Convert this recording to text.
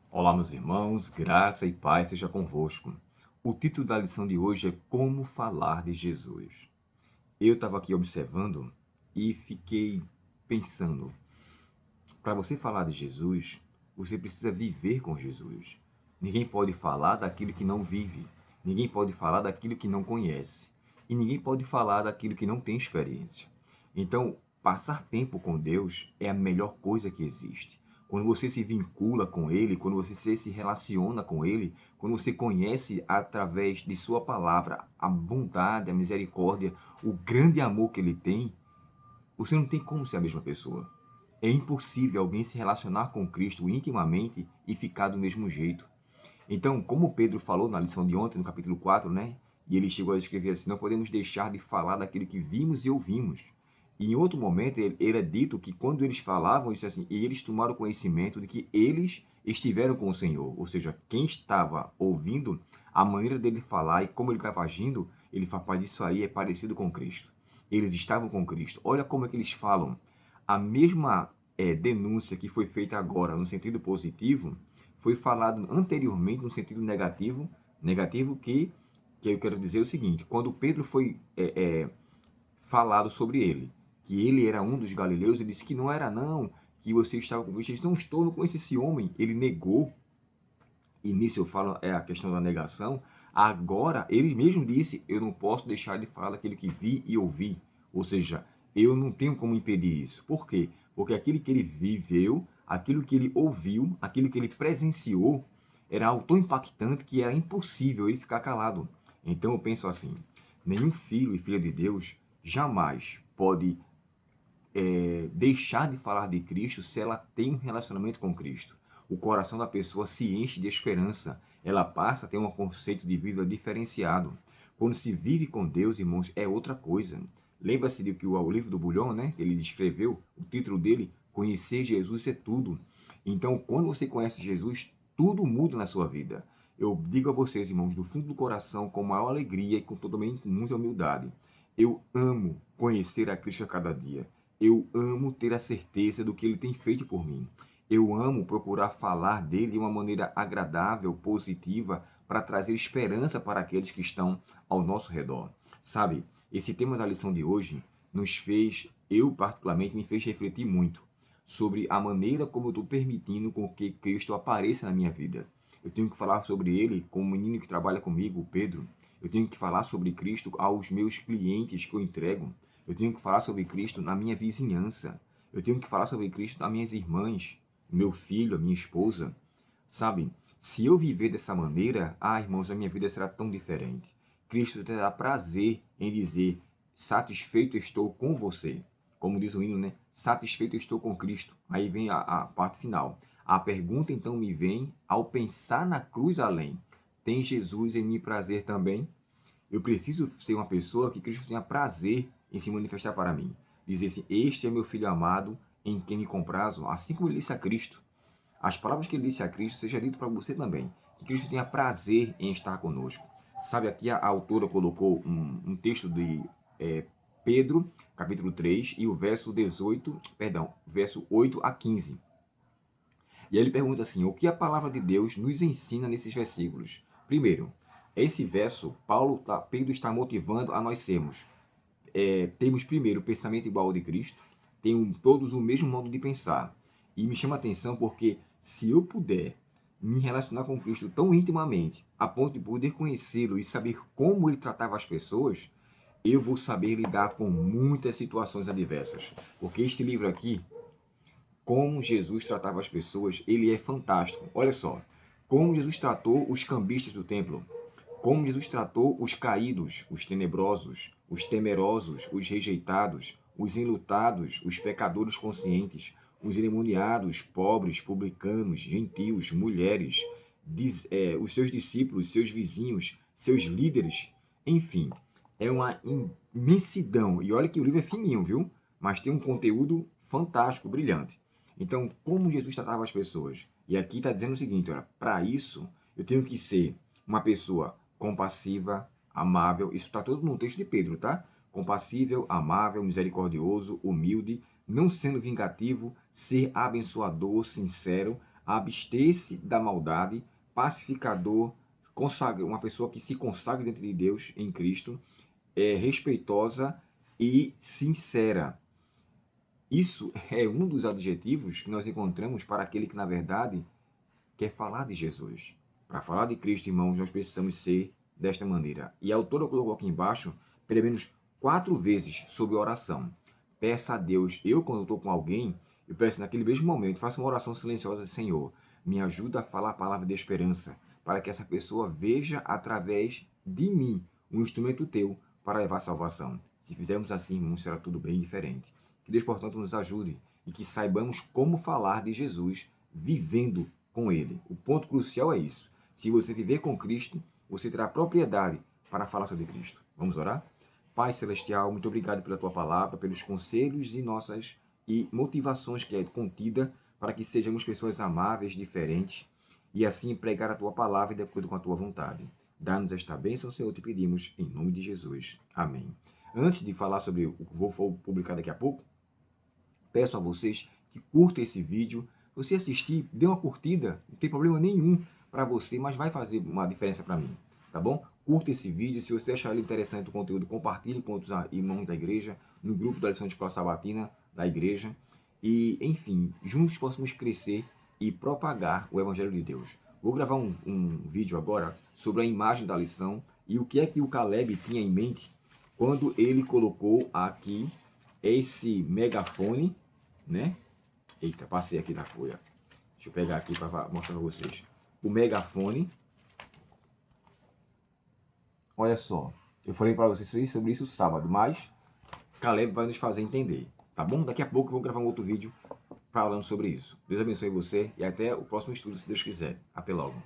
Olá, meus irmãos, graça e paz seja convosco. O título da lição de hoje é Como Falar de Jesus. Eu estava aqui observando e fiquei pensando, para você falar de Jesus, você precisa viver com Jesus. Ninguém pode falar daquilo que não vive, ninguém pode falar daquilo que não conhece, e ninguém pode falar daquilo que não tem experiência. Então, passar tempo com Deus é a melhor coisa que existe. Quando você se vincula com Ele, quando você se relaciona com Ele, quando você conhece através de Sua palavra a bondade, a misericórdia, o grande amor que Ele tem, você não tem como ser a mesma pessoa. É impossível alguém se relacionar com Cristo intimamente e ficar do mesmo jeito. Então, como Pedro falou na lição de ontem, no capítulo 4, né? E ele chegou a escrever assim: não podemos deixar de falar daquilo que vimos e ouvimos. E em outro momento, ele é dito que quando eles falavam, isso assim, e eles tomaram conhecimento de que eles estiveram com o Senhor. Ou seja, quem estava ouvindo, a maneira dele falar e como ele estava agindo, ele fala: "Pai, isso aí é parecido com Cristo. Eles estavam com Cristo. Olha como é que eles falam. A mesma denúncia que foi feita agora no sentido positivo, foi falado anteriormente no sentido negativo, que eu quero dizer o seguinte: quando Pedro foi falado sobre ele, que ele era um dos galileus, ele disse que não era não, que você estava com Cristo. Não estou, não conheço esse homem. Ele negou, e nisso eu falo a questão da negação. Agora, ele mesmo disse: eu não posso deixar de falar daquilo que vi e ouvi. Ou seja, eu não tenho como impedir isso. Por quê? Porque aquilo que ele viveu, aquilo que ele ouviu, aquilo que ele presenciou, era algo tão impactante que era impossível ele ficar calado. Então eu penso assim: nenhum filho e filha de Deus jamais pode deixar de falar de Cristo se ela tem um relacionamento com Cristo. O coração da pessoa se enche de esperança, ela passa a ter um conceito de vida diferenciado. Quando se vive com Deus, irmãos, é outra coisa. Lembra-se de que o livro do Bulhão, né, ele descreveu, o título dele, Conhecer Jesus é Tudo. Então, quando você conhece Jesus, tudo muda na sua vida. Eu digo a vocês, irmãos, do fundo do coração, com maior alegria e com totalmente muita humildade, eu amo conhecer a Cristo a cada dia. Eu amo ter a certeza do que Ele tem feito por mim. Eu amo procurar falar dele de uma maneira agradável, positiva, para trazer esperança para aqueles que estão ao nosso redor. Sabe, esse tema da lição de hoje eu particularmente, me fez refletir muito sobre a maneira como eu estou permitindo com que Cristo apareça na minha vida. Eu tenho que falar sobre ele com o menino que trabalha comigo, o Pedro. Eu tenho que falar sobre Cristo aos meus clientes que eu entrego. Eu tenho que falar sobre Cristo na minha vizinhança. Eu tenho que falar sobre Cristo nas minhas irmãs, meu filho, a minha esposa. Sabe, se eu viver dessa maneira, irmãos, a minha vida será tão diferente. Cristo terá prazer em dizer: satisfeito estou com você. Como diz o hino, né? Satisfeito estou com Cristo. Aí vem a parte final. A pergunta então me vem ao pensar na cruz além. Tem Jesus em mim prazer também? Eu preciso ser uma pessoa que Cristo tenha prazer em se manifestar para mim. Dizer assim: este é meu filho amado, em quem me comprazo, assim como ele disse a Cristo. As palavras que ele disse a Cristo seja dito para você também. Que Cristo tenha prazer em estar conosco. Sabe, aqui a autora colocou um texto de Pedro, capítulo 3, e o verso 8 a 15. E aí ele pergunta assim: o que a palavra de Deus nos ensina nesses versículos? Primeiro, esse verso, Pedro está motivando a nós temos primeiro o pensamento igual ao de Cristo, todos o mesmo modo de pensar. E me chama a atenção porque se eu puder me relacionar com Cristo tão intimamente, a ponto de poder conhecê-lo e saber como ele tratava as pessoas, eu vou saber lidar com muitas situações adversas. Porque este livro aqui, como Jesus tratava as pessoas, ele é fantástico. Olha só, como Jesus tratou os cambistas do templo, como Jesus tratou os caídos, os tenebrosos, os temerosos, os rejeitados, os enlutados, os pecadores conscientes, os endemoniados, pobres, publicanos, gentios, mulheres, os seus discípulos, seus vizinhos, seus líderes, enfim, é uma imensidão. E olha que o livro é fininho, viu? Mas tem um conteúdo fantástico, brilhante. Então, como Jesus tratava as pessoas? E aqui está dizendo o seguinte: olha, para isso eu tenho que ser uma pessoa compassiva, amável. Isso está tudo no texto de Pedro, tá? Compassível, amável, misericordioso, humilde, não sendo vingativo, ser abençoador, sincero, abster-se da maldade, pacificador, uma pessoa que se consagra diante de Deus em Cristo, respeitosa e sincera. Isso é um dos adjetivos que nós encontramos para aquele que, na verdade, quer falar de Jesus. Para falar de Cristo, irmãos, nós precisamos ser desta maneira. E a autora colocou aqui embaixo, pelo menos 4 vezes, sobre oração. Peça a Deus. Eu, quando estou com alguém, eu peço naquele mesmo momento, faça uma oração silenciosa, Senhor, me ajuda a falar a palavra de esperança, para que essa pessoa veja através de mim um instrumento teu para levar a salvação. Se fizermos assim, irmãos, será tudo bem diferente. Que Deus, portanto, nos ajude e que saibamos como falar de Jesus vivendo com Ele. O ponto crucial é isso. Se você viver com Cristo, você terá propriedade para falar sobre Cristo. Vamos orar? Pai Celestial, muito obrigado pela Tua palavra, pelos conselhos e motivações que é contida para que sejamos pessoas amáveis, diferentes, e assim pregar a Tua palavra de acordo com a Tua vontade. Dá-nos esta bênção, Senhor, te pedimos, em nome de Jesus. Amém. Antes de falar sobre o que vou publicar daqui a pouco, peço a vocês que curtam esse vídeo. Você assistir, dê uma curtida, não tem problema nenhum para você, mas vai fazer uma diferença para mim, tá bom? Curta esse vídeo, se você achar interessante o conteúdo, compartilhe com outros irmãos da igreja, no grupo da lição de escola sabatina da igreja, e enfim, juntos possamos crescer e propagar o Evangelho de Deus. Vou gravar um vídeo agora sobre a imagem da lição e o que é que o Caleb tinha em mente quando ele colocou aqui esse megafone, né? Eita, passei aqui na folha. Deixa eu pegar aqui para mostrar para vocês. O megafone. Olha só, eu falei para vocês sobre isso sábado, mas Caleb vai nos fazer entender, tá bom? Daqui a pouco eu vou gravar um outro vídeo falando sobre isso. Deus abençoe você e até o próximo estudo, se Deus quiser. Até logo.